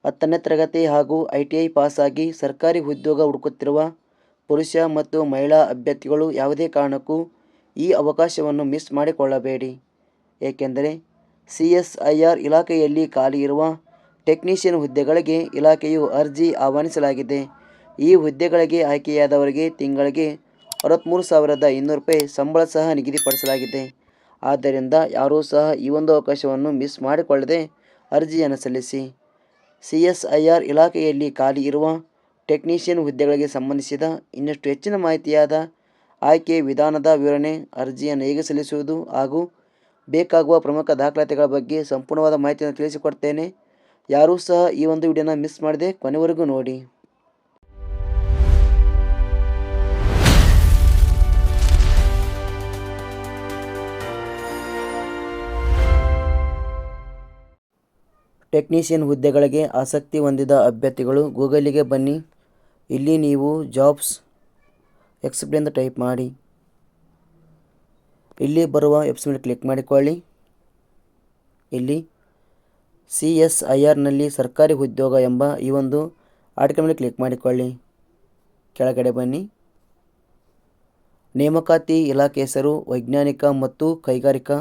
10ನೇ ತರಗತಿ ಹಾಗೂ ITI ಪಾಸಾಗಿ ಸರ್ಕಾರಿ ಉದ್ಯೋಗ ಹುಡುಕುತ್ತಿರುವ ಪುರುಷ ಮತ್ತು ಮಹಿಳಾ ಅಭ್ಯರ್ಥಿಗಳು ಯಾವುದೇ ಕಾರಣಕ್ಕೂ ಈ ಅವಕಾಶವನ್ನು ಮಿಸ್ ಮಾಡಿಕೊಳ್ಳಬೇಡಿ. ಏಕೆಂದರೆ CSIR ಇಲಾಖೆಯಲ್ಲಿ ಖಾಲಿ ಇರುವ ಟೆಕ್ನಿಷಿಯನ್ ಹುದ್ದೆಗಳಿಗೆ ಇಲಾಖೆಯು ಅರ್ಜಿ ಆಹ್ವಾನಿಸಲಾಗಿದೆ. ಈ ಹುದ್ದೆಗಳಿಗೆ ಆಯ್ಕೆಯಾದವರಿಗೆ ತಿಂಗಳಿಗೆ 63,200 ರೂಪಾಯಿ ಸಂಬಳ ಸಹ ನಿಗದಿಪಡಿಸಲಾಗಿದೆ. ಆದ್ದರಿಂದ ಯಾರೂ ಸಹ ಈ ಒಂದು ಅವಕಾಶವನ್ನು ಮಿಸ್ ಮಾಡಿಕೊಳ್ಳದೆ ಅರ್ಜಿಯನ್ನು ಸಲ್ಲಿಸಿ. CSIR ಇಲಾಖೆಯಲ್ಲಿ ಖಾಲಿ ಇರುವ ಟೆಕ್ನಿಷಿಯನ್ ಹುದ್ದೆಗಳಿಗೆ ಸಂಬಂಧಿಸಿದ ಇನ್ನಷ್ಟು ಹೆಚ್ಚಿನ ಮಾಹಿತಿಯಾದ ಆಯ್ಕೆ ವಿಧಾನದ ವಿವರಣೆ, ಅರ್ಜಿಯನ್ನು ಹೇಗೆ ಸಲ್ಲಿಸುವುದು ಹಾಗೂ ಬೇಕಾಗುವ ಪ್ರಮುಖ ದಾಖಲಾತಿಗಳ ಬಗ್ಗೆ ಸಂಪೂರ್ಣವಾದ ಮಾಹಿತಿಯನ್ನು ತಿಳಿಸಿಕೊಡ್ತೇನೆ. ಯಾರೂ ಸಹ ಈ ಒಂದು ವಿಡಿಯೋನ ಮಿಸ್ ಮಾಡದೆ ಕೊನೆವರೆಗೂ ನೋಡಿ. ಟೆಕ್ನಿಷಿಯನ್ ಹುದ್ದೆಗಳಿಗೆ ಆಸಕ್ತಿ ಹೊಂದಿದ ಅಭ್ಯರ್ಥಿಗಳು ಗೂಗಲಿಗೆ ಬನ್ನಿ. ಇಲ್ಲಿ ನೀವು ಜಾಬ್ಸ್ ಎಕ್ಸ್ಪ್ಲೇನ್ ಅಂತ ಟೈಪ್ ಮಾಡಿ. ಇಲ್ಲಿ ಬರುವ ವೆಬ್ಸೈಟ್ ಕ್ಲಿಕ್ ಮಾಡಿಕೊಳ್ಳಿ. ಇಲ್ಲಿ CSIRನಲ್ಲಿ ಸರ್ಕಾರಿ ಉದ್ಯೋಗ ಎಂಬ ಈ ಒಂದು ಆರ್ಟಿಕಲ್ ಮೇಲೆ ಕ್ಲಿಕ್ ಮಾಡಿಕೊಳ್ಳಿ. ಕೆಳಗಡೆ ಬನ್ನಿ. ನೇಮಕಾತಿ ಇಲಾಖೆ ಹೆಸರು ವೈಜ್ಞಾನಿಕ ಮತ್ತು ಕೈಗಾರಿಕಾ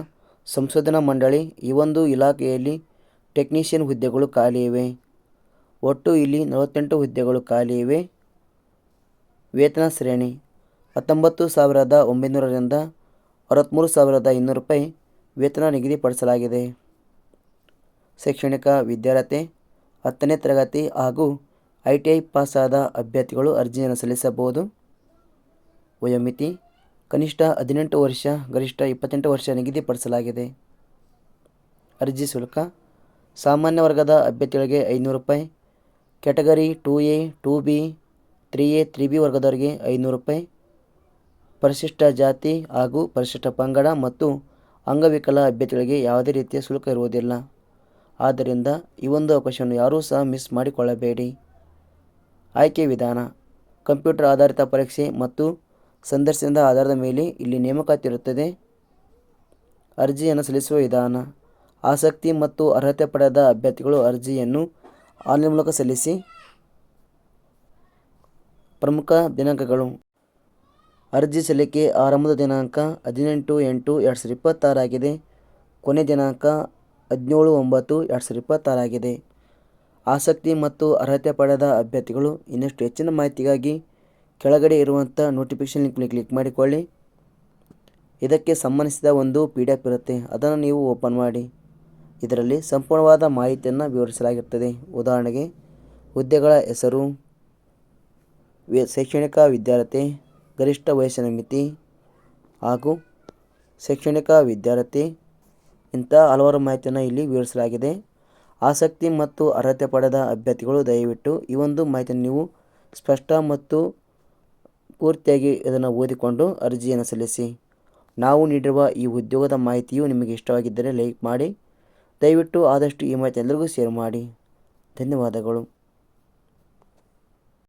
ಸಂಶೋಧನಾ ಮಂಡಳಿ. ಈ ಒಂದು ಇಲಾಖೆಯಲ್ಲಿ ಟೆಕ್ನಿಷಿಯನ್ ಹುದ್ದೆಗಳು ಖಾಲಿ ಇವೆ. ಒಟ್ಟು ಇಲ್ಲಿ 48 ಹುದ್ದೆಗಳು ಖಾಲಿ ಇವೆ. ವೇತನ ಶ್ರೇಣಿ 19,900 ರಿಂದ 63,200 ರೂಪಾಯಿ ವೇತನ ನಿಗದಿಪಡಿಸಲಾಗಿದೆ. ಶೈಕ್ಷಣಿಕ ವಿದ್ಯಾರ್ಹತೆ 10ನೇ ತರಗತಿ ಹಾಗೂ ITI ಪಾಸಾದ ಅಭ್ಯರ್ಥಿಗಳು ಅರ್ಜಿಯನ್ನು ಸಲ್ಲಿಸಬಹುದು. ವಯೋಮಿತಿ ಕನಿಷ್ಠ 18 ವರ್ಷ ಗರಿಷ್ಠ 28 ವರ್ಷ ನಿಗದಿಪಡಿಸಲಾಗಿದೆ. ಅರ್ಜಿ ಶುಲ್ಕ ಸಾಮಾನ್ಯ ವರ್ಗದ ಅಭ್ಯರ್ಥಿಗಳಿಗೆ 500 ರೂಪಾಯಿ, category 2A, 2B, 3A, 3B ವರ್ಗದವರಿಗೆ 500 ರೂಪಾಯಿ, ಪರಿಶಿಷ್ಟ ಜಾತಿ ಹಾಗೂ ಪರಿಶಿಷ್ಟ ಪಂಗಡ ಮತ್ತು ಅಂಗವಿಕಲ ಅಭ್ಯರ್ಥಿಗಳಿಗೆ ಯಾವುದೇ ರೀತಿಯ ಶುಲ್ಕ ಇರುವುದಿಲ್ಲ. ಆದ್ದರಿಂದ ಈ ಒಂದು ಅವಕಾಶವನ್ನು ಯಾರೂ ಸಹ ಮಿಸ್ ಮಾಡಿಕೊಳ್ಳಬೇಡಿ. ಆಯ್ಕೆ ವಿಧಾನ ಕಂಪ್ಯೂಟರ್ ಆಧಾರಿತ ಪರೀಕ್ಷೆ ಮತ್ತು ಸಂದರ್ಶನದ ಆಧಾರದ ಮೇಲೆ ಇಲ್ಲಿ ನೇಮಕಾತಿ ಇರುತ್ತದೆ. ಅರ್ಜಿಯನ್ನು ಸಲ್ಲಿಸುವ ವಿಧಾನ ಆಸಕ್ತಿ ಮತ್ತು ಅರ್ಹತೆ ಪಡೆದ ಅಭ್ಯರ್ಥಿಗಳು ಅರ್ಜಿಯನ್ನು ಆನ್ಲೈನ್ ಮೂಲಕ ಸಲ್ಲಿಸಿ. ಪ್ರಮುಖ ದಿನಾಂಕಗಳು ಅರ್ಜಿ ಸಲ್ಲಿಕೆ ಆರಂಭದ ದಿನಾಂಕ 18/8/2026 ಆಗಿದೆ. ಕೊನೆ ದಿನಾಂಕ 17/9/2026 ಆಗಿದೆ. ಆಸಕ್ತಿ ಮತ್ತು ಅರ್ಹತೆ ಪಡೆದ ಅಭ್ಯರ್ಥಿಗಳು ಇನ್ನಷ್ಟು ಹೆಚ್ಚಿನ ಮಾಹಿತಿಗಾಗಿ ಕೆಳಗಡೆ ಇರುವಂಥ ನೋಟಿಫಿಕೇಷನ್ ಲಿಂಕ್ ಮೇಲೆ ಕ್ಲಿಕ್ ಮಾಡಿಕೊಳ್ಳಿ. ಇದಕ್ಕೆ ಸಂಬಂಧಿಸಿದ ಒಂದು PDF ಇರುತ್ತೆ, ಅದನ್ನು ನೀವು ಓಪನ್ ಮಾಡಿ. ಇದರಲ್ಲಿ ಸಂಪೂರ್ಣವಾದ ಮಾಹಿತಿಯನ್ನು ವಿವರಿಸಲಾಗಿರ್ತದೆ. ಉದಾಹರಣೆಗೆ ಹುದ್ದೆಗಳ ಹೆಸರು, ಶೈಕ್ಷಣಿಕ ವಿದ್ಯಾರ್ಹತೆ, ಗರಿಷ್ಠ ವಯಸ್ಸಿನ ಮಿತಿ ಹಾಗೂ ಶೈಕ್ಷಣಿಕ ವಿದ್ಯಾರ್ಹತೆ ಇಂಥ ಹಲವಾರು ಮಾಹಿತಿಯನ್ನು ಇಲ್ಲಿ ವಿವರಿಸಲಾಗಿದೆ. ಆಸಕ್ತಿ ಮತ್ತು ಅರ್ಹತೆ ಪಡೆದ ಅಭ್ಯರ್ಥಿಗಳು ದಯವಿಟ್ಟು ಈ ಒಂದು ಮಾಹಿತಿಯನ್ನು ನೀವು ಸ್ಪಷ್ಟ ಮತ್ತು ಪೂರ್ತಿಯಾಗಿ ಇದನ್ನು ಓದಿಕೊಂಡು ಅರ್ಜಿಯನ್ನು ಸಲ್ಲಿಸಿ. ನಾವು ನೀಡಿರುವ ಈ ಉದ್ಯೋಗದ ಮಾಹಿತಿಯು ನಿಮಗೆ ಇಷ್ಟವಾಗಿದ್ದರೆ ಲೈಕ್ ಮಾಡಿ. ದಯವಿಟ್ಟು ಆದಷ್ಟು ಈ ಮಾಹಿತಿ ಎಲ್ಲರಿಗೂ ಶೇರ್ ಮಾಡಿ. ಧನ್ಯವಾದಗಳು.